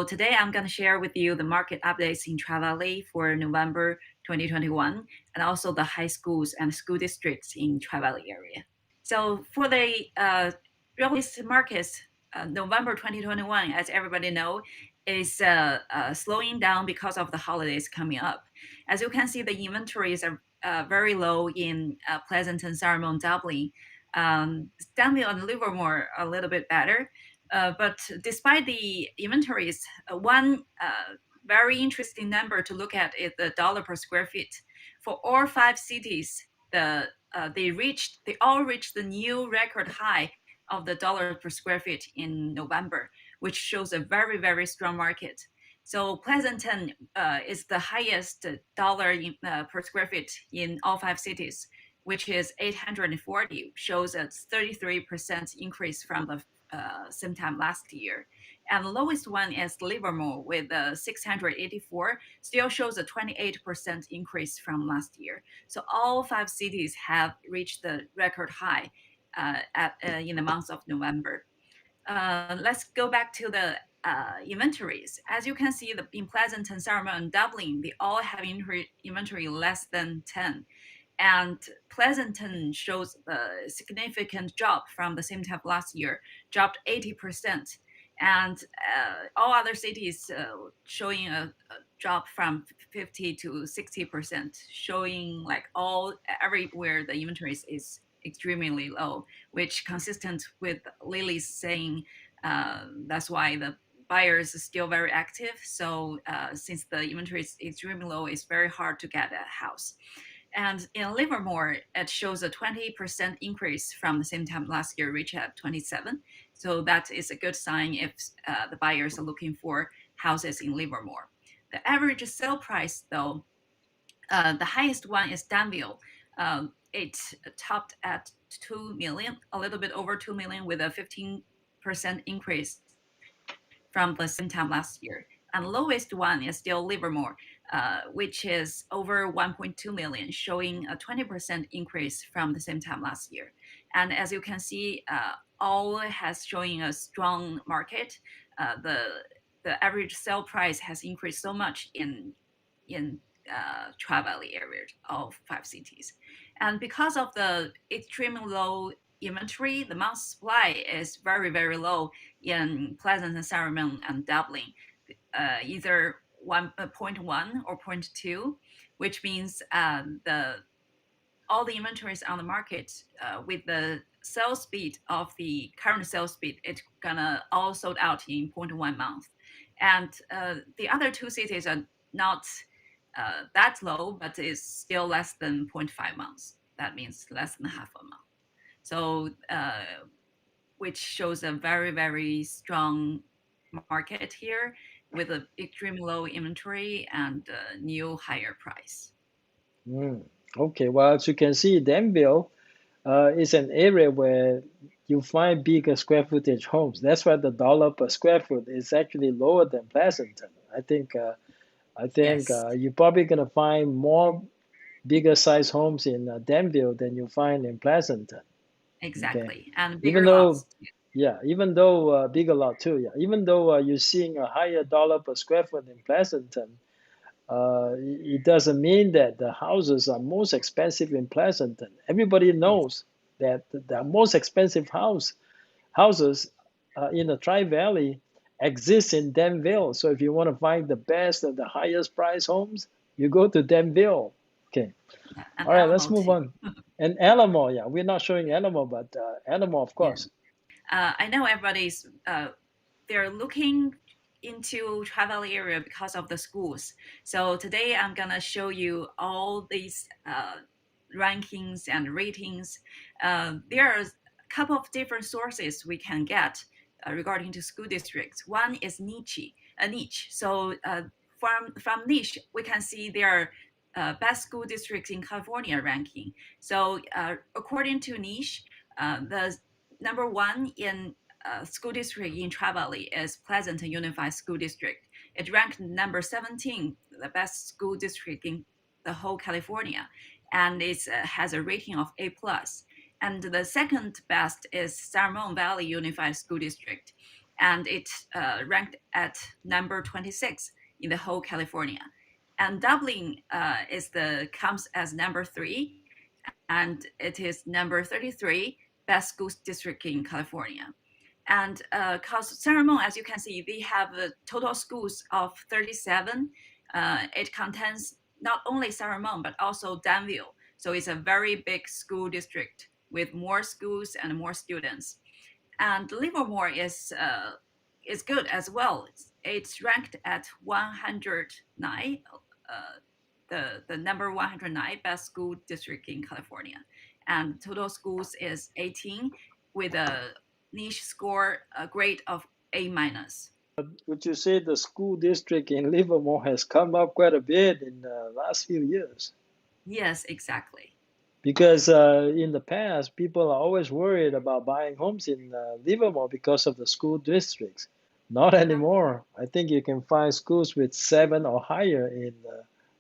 Today I'm going to share with you the market updates in Tri Valley for November 2021 and also the high schools and school districts in Tri Valley area. So for the real estate markets, November 2021, as everybody know, is slowing down because of the holidays coming up. As you can see, the inventories are very low in Pleasanton, Sacramento, Dublin. Danville and Livermore a little bit better. But despite the inventories, one very interesting number to look at is the dollar per square feet. For all five cities, they all reached the new record high of the dollar per square feet in November, which shows a very strong market. So Pleasanton is the highest dollar per square feet in all five cities, which is 840, shows a 33% increase from the same time last year. And the lowest one is Livermore with 684, still shows a 28% increase from last year. So all five cities have reached the record high in the month of November. Let's go back to the inventories. As you can see, in Pleasanton, Sacramento, and Dublin, they all have inventory less than 10. And Pleasanton shows a significant drop from the same time last year, dropped 80%. And all other cities showing a drop from 50 to 60%, showing like everywhere the inventory is extremely low, which consistent with Lily's saying that's why the buyers are still very active. So since the inventory is extremely low, it's very hard to get a house. And in Livermore, it shows a 20% increase from the same time last year, reached at 27. So that is a good sign if the buyers are looking for houses in Livermore. The average sale price, though, the highest one is Danville. It topped at 2 million, a little bit over 2 million, with a 15% increase from the same time last year. And the lowest one is still Livermore, which is over 1.2 million, showing a 20% increase from the same time last year. And as you can see, all has showing a strong market. The average sale price has increased so much in Tri Valley area, all five cities. And because of the extremely low inventory, the month supply is very low in Pleasanton, Sacramento, and Dublin, either 1.1 or 0.2, which means all the inventories on the market with the sales speed of the current sales speed, it's gonna all sold out in 0.1 month. And the other two cities are not that low, but it's still less than 0.5 months. That means less than half a month. So, which shows a very strong market here with an extremely low inventory and new higher price. Okay, well, as you can see, Danville is an area where you find bigger square footage homes. That's why the dollar per square foot is actually lower than Pleasanton. I think Yes, you're probably gonna find more bigger size homes in Danville than you find in Pleasanton. Okay, exactly, and even bigger though lots. yeah, even though bigger lot too, yeah, even though you're seeing a higher dollar per square foot in Pleasanton, it doesn't mean that the houses are most expensive in Pleasanton. Everybody Yes, knows that the most expensive houses in the Tri Valley exist in Danville. So if you want to find the best and the highest price homes, you go to Danville. Okay. yeah, and All right, let's Alamo move too. on. And Alamo, yeah, we're not showing Alamo, but Alamo, of Yeah, course. I know everybody's they're looking into Tri Valley area because of the schools. So today I'm gonna show you all these rankings and ratings. There are a couple of different sources we can get regarding to school districts. One is niche. So from niche, we can see there are best school districts in California ranking. So according to niche, the number one in school district in Tri Valley is Pleasanton Unified School District. It ranked number 17, the best school district in the whole California, and it has a rating of A plus. And the second best is Sacramento Valley Unified School District, and it ranked at number 26 in the whole California. And Dublin comes as number three, and it is number 33 best school district in California. And because Sacramento, as you can see, they have a total schools of 37. It contains not only Sacramento but also Danville. So it's a very big school district with more schools and more students. And Livermore is good as well. It's ranked at 109, the number 109 best school district in California, and total schools is 18 with a niche score a grade of A minus. Would you say the school district in Livermore has come up quite a bit in the last few years? Yes, exactly. Because in the past, people are always worried about buying homes in Livermore because of the school districts. Not anymore. I think you can find schools with seven or higher in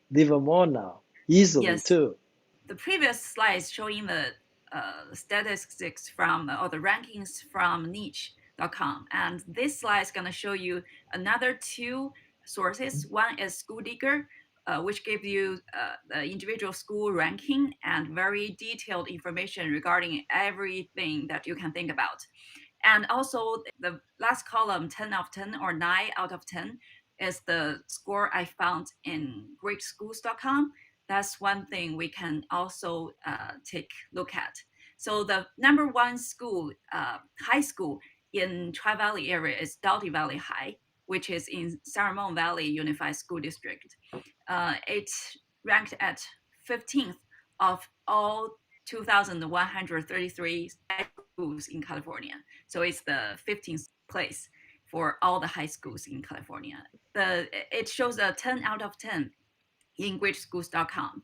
Livermore now, easily Yes, too. the previous slides showing the statistics from or the rankings from niche.com, and this slide is going to show you another two sources. One is School Digger, which gives you the individual school ranking and very detailed information regarding everything that you can think about. And also the last column, 10 out of 10 or 9 out of 10, is the score I found in greatschools.com. That's one thing we can also take a look at. So the number one school, high school in Tri-Valley area is Doughty Valley High, which is in Sacramento Valley Unified School District. It's ranked at 15th of all 2,133 schools in California. So it's the 15th place for all the high schools in California. It shows a 10 out of 10 in greatschools.com.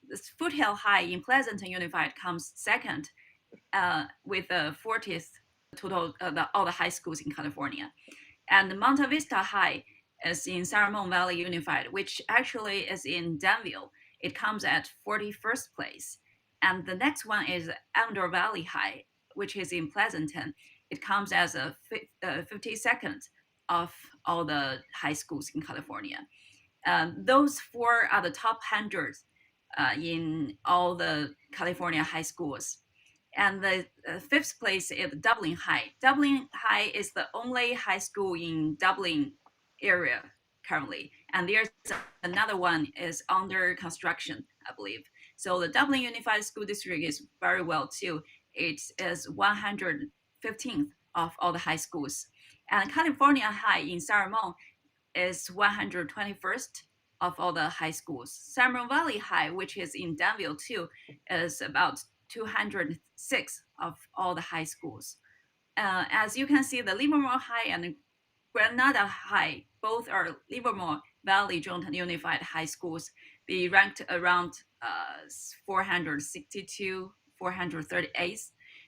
This Foothill High in Pleasanton Unified comes second with the 40th total all the high schools in California. And Monta Vista High is in Sacramento Valley Unified, which actually is in Danville. It comes at 41st place. And the next one is Andor Valley High, which is in Pleasanton. It comes as a 52nd of all the high schools in California. Those four are the top 100 in all the California high schools. And the fifth place is Dublin High. Dublin High is the only high school in Dublin area currently, and there's another one is under construction, I believe. So the Dublin Unified School District is very well too. It is 115th of all the high schools, and California High in Sacramento is 121st of all the high schools. Sacramento Valley High, which is in Danville too, is about 206 of all the high schools. As you can see, the Livermore High and Granada High, both are Livermore Valley Joint Unified High Schools. They ranked around 462, 438.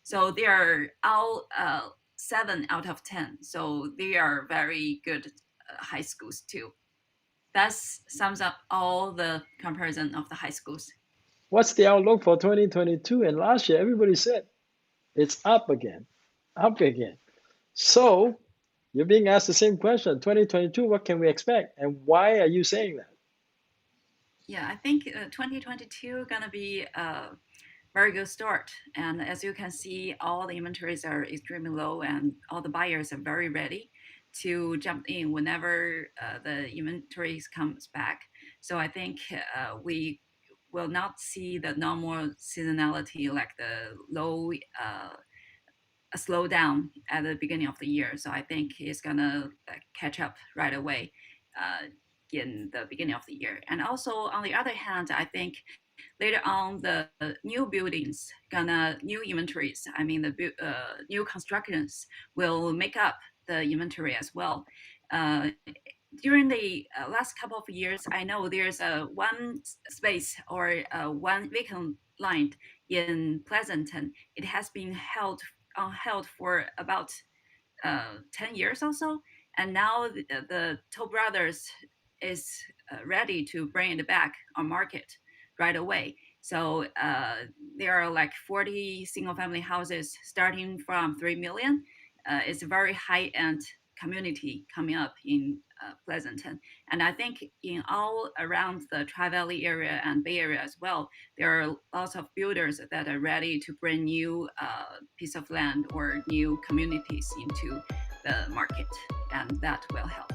So they are all 7 out of 10. So they are very good high schools too. That sums up all the comparison of the high schools. What's the outlook for 2022? And last year, everybody said it's up again, up again. So you're being asked the same question. 2022, what can we expect? And why are you saying that? Yeah, I think 2022 gonna be a very good start. And as you can see, all the inventories are extremely low, and all the buyers are very ready to jump in whenever the inventories comes back. So I think we will not see the normal seasonality like the low a slowdown at the beginning of the year. So I think it's gonna catch up right away in the beginning of the year. And also on the other hand, I think later on the new buildings gonna new inventories. I mean the new constructions will make up the inventory as well. Uh, During the last couple of years, I know there's a one space or one vacant line in Pleasanton. It has been held for about 10 years or so. And now the Toll Brothers is ready to bring it back on market right away. So there are like 40 single family houses starting from 3 million it's a very high-end community coming up in Pleasanton. And I think in all around the Tri Valley area and Bay Area as well, there are lots of builders that are ready to bring new piece of land or new communities into the market, and that will help.